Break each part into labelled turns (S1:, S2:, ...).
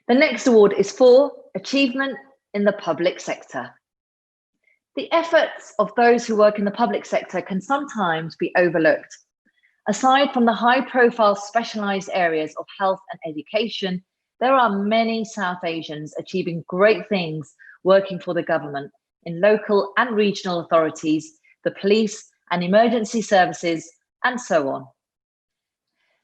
S1: The next award is for Achievement in the Public Sector. The efforts of those who work in the public sector can sometimes be overlooked. Aside from the high-profile specialised areas of health and education, there are many South Asians achieving great things working for the government in local and regional authorities, the police and emergency services, and so on.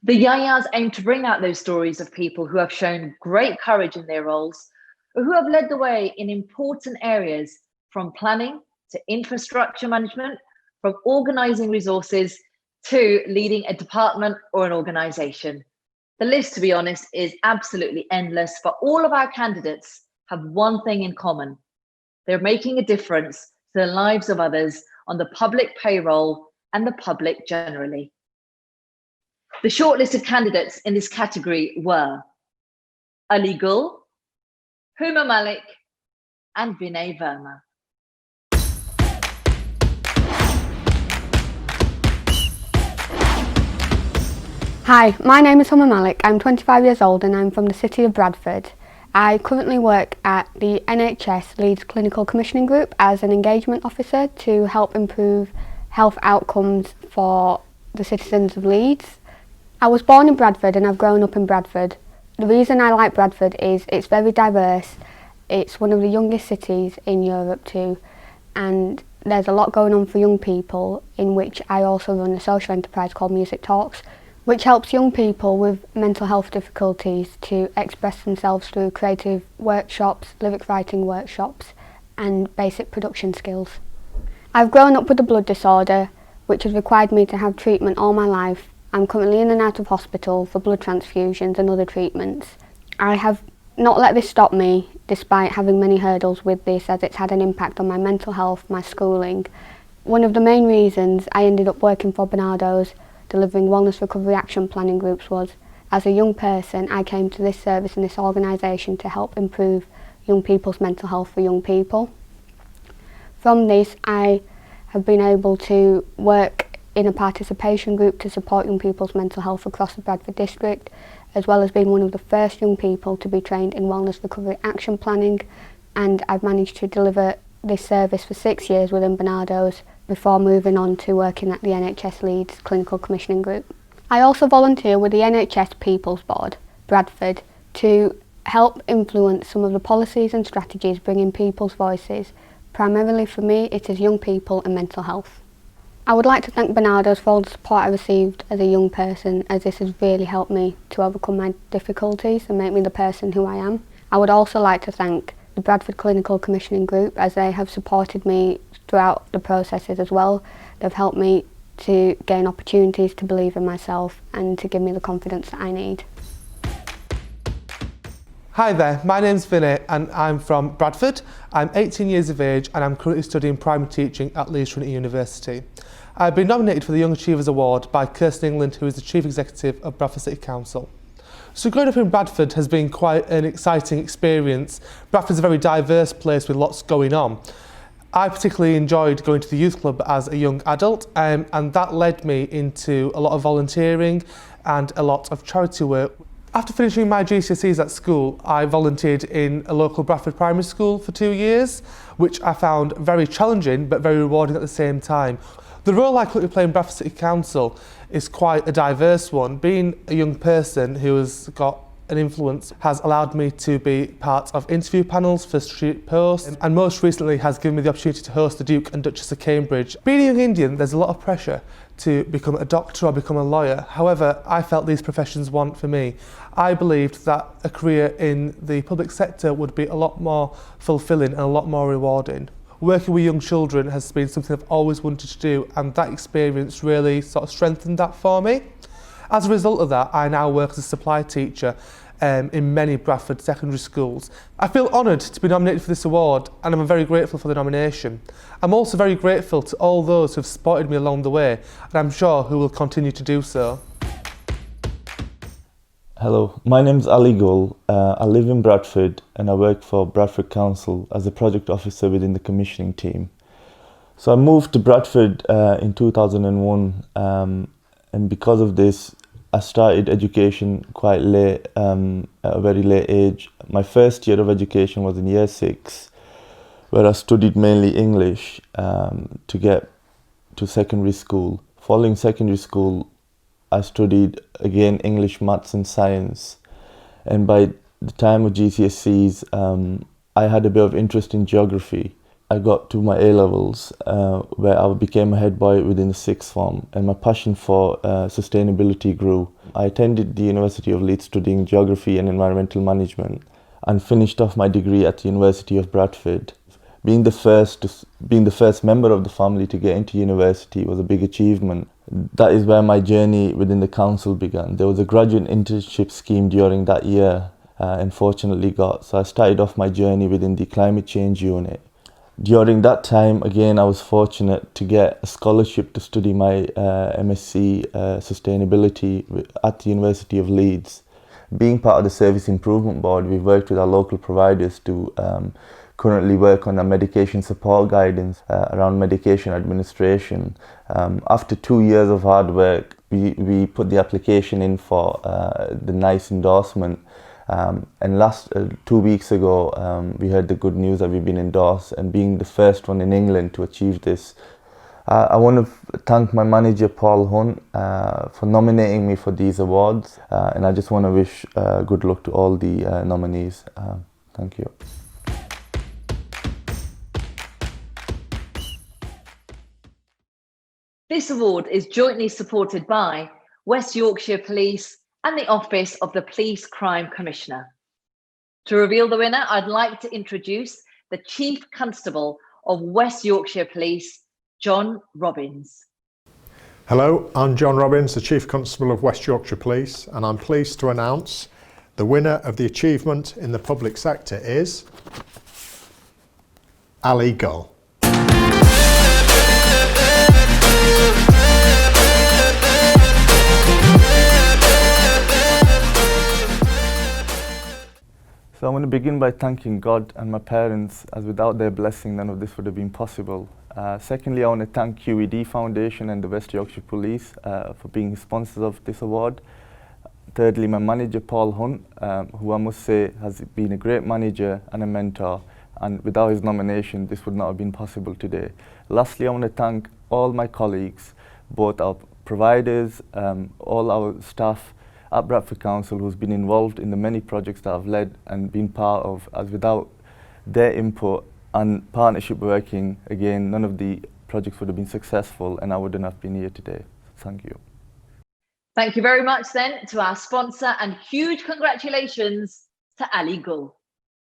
S1: The YAYAs aim to bring out those stories of people who have shown great courage in their roles, or who have led the way in important areas from planning to infrastructure management, from organising resources to leading a department or an organisation. The list, to be honest, is absolutely endless, but all of our candidates have one thing in common. They're making a difference to the lives of others on the public payroll and the public generally. The shortlisted candidates in this category were Ali Gul, Huma Malik, and Vinay Verma.
S2: Hi, my name is Huma Malik. I'm 25 years old and I'm from the city of Bradford. I currently work at the NHS Leeds Clinical Commissioning Group as an engagement officer to help improve health outcomes for the citizens of Leeds. I was born in Bradford and I've grown up in Bradford. The reason I like Bradford is it's very diverse. It's one of the youngest cities in Europe too, and there's a lot going on for young people, in which I also run a social enterprise called Music Talks, which helps young people with mental health difficulties to express themselves through creative workshops, lyric writing workshops, and basic production skills. I've grown up with a blood disorder, which has required me to have treatment all my life. I'm currently in and out of hospital for blood transfusions and other treatments. I have not let this stop me, despite having many hurdles with this, as it's had an impact on my mental health, my schooling. One of the main reasons I ended up working for Barnardo's, delivering wellness recovery action planning groups, was as a young person I came to this service and this organisation to help improve young people's mental health for young people. From this I have been able to work in a participation group to support young people's mental health across the Bradford district, as well as being one of the first young people to be trained in wellness recovery action planning, and I've managed to deliver this service for 6 years within Barnardo's before moving on to working at the NHS Leeds Clinical Commissioning Group. I also volunteer with the NHS People's Board, Bradford, to help influence some of the policies and strategies bringing people's voices. Primarily for me, it is young people and mental health. I would like to thank Barnardo's for all the support I received as a young person, as this has really helped me to overcome my difficulties and make me the person who I am. I would also like to thank the Bradford Clinical Commissioning Group, as they have supported me throughout the processes as well. They've helped me to gain opportunities to believe in myself and to give me the confidence that I need.
S3: Hi there, my name's Vinay and I'm from Bradford. I'm 18 years of age and I'm currently studying primary teaching at Leeds Trinity University. I've been nominated for the Young Achievers Award by Kirsten England, who is the Chief Executive of Bradford City Council. So growing up in Bradford has been quite an exciting experience. Bradford's a very diverse place with lots going on. I particularly enjoyed going to the youth club as a young adult, and that led me into a lot of volunteering and a lot of charity work. After finishing my GCSEs at school, I volunteered in a local Bradford primary school for 2 years, which I found very challenging but very rewarding at the same time. The role I currently play in Bradford City Council is quite a diverse one. Being a young person who has got an influence has allowed me to be part of interview panels for street posts, and most recently has given me the opportunity to host the Duke and Duchess of Cambridge. Being a young Indian, there's a lot of pressure to become a doctor or become a lawyer. However, I felt these professions weren't for me. I believed that a career in the public sector would be a lot more fulfilling and a lot more rewarding. Working with young children has been something I've always wanted to do, and that experience really sort of strengthened that for me. As a result of that, I now work as a supply teacher in many Bradford secondary schools. I feel honoured to be nominated for this award, and I'm very grateful for the nomination. I'm also very grateful to all those who have supported me along the way, and I'm sure who will continue to do so.
S4: Hello, my name's Ali Gul. I live in Bradford and I work for Bradford Council as a project officer within the commissioning team. So I moved to Bradford in 2001, and because of this I started education quite late, at a very late age. My first year of education was in year 6, where I studied mainly English to get to secondary school. Following secondary school, I studied again English, maths and science. And by the time of GCSEs, I had a bit of interest in geography. I got to my A-levels where I became a head boy within the 6th form, and my passion for sustainability grew. I attended the University of Leeds studying geography and environmental management and finished off my degree at the University of Bradford. Being the first member of the family to get into university was a big achievement. That is where my journey within the council began. There was a graduate internship scheme during that year, unfortunately so I started off my journey within the climate change unit. During that time, again, I was fortunate to get a scholarship to study my MSc Sustainability at the University of Leeds. Being part of the Service Improvement Board, we've worked with our local providers to currently work on a medication support guidance around medication administration. After 2 years of hard work, we put the application in for the NICE endorsement. And last 2 weeks ago, we heard the good news that we've been endorsed, and being the first one in England to achieve this. I want to thank my manager Paul Hunt for nominating me for these awards, and I just want to wish good luck to all the nominees. Thank you.
S1: This award is jointly supported by West Yorkshire Police and the Office of the Police Crime Commissioner. To reveal the winner, I'd like to introduce the Chief Constable of West Yorkshire Police, John Robbins.
S5: Hello, I'm John Robbins, the Chief Constable of West Yorkshire Police, and I'm pleased to announce the winner of the achievement in the public sector is Ali Gull.
S4: So I want to begin by thanking God and my parents, as without their blessing none of this would have been possible. Secondly, I want to thank QED Foundation and the West Yorkshire Police for being sponsors of this award. Thirdly, my manager Paul Hunt, who I must say has been a great manager and a mentor, and without his nomination this would not have been possible today. Lastly, I want to thank all my colleagues, both our providers, all our staff at Bradford Council who's been involved in the many projects that I've led and been part of, as without their input and partnership working, again, none of the projects would have been successful and I wouldn't have been here today. Thank you.
S1: Thank you very much then to our sponsor, and huge congratulations to Ali Gull.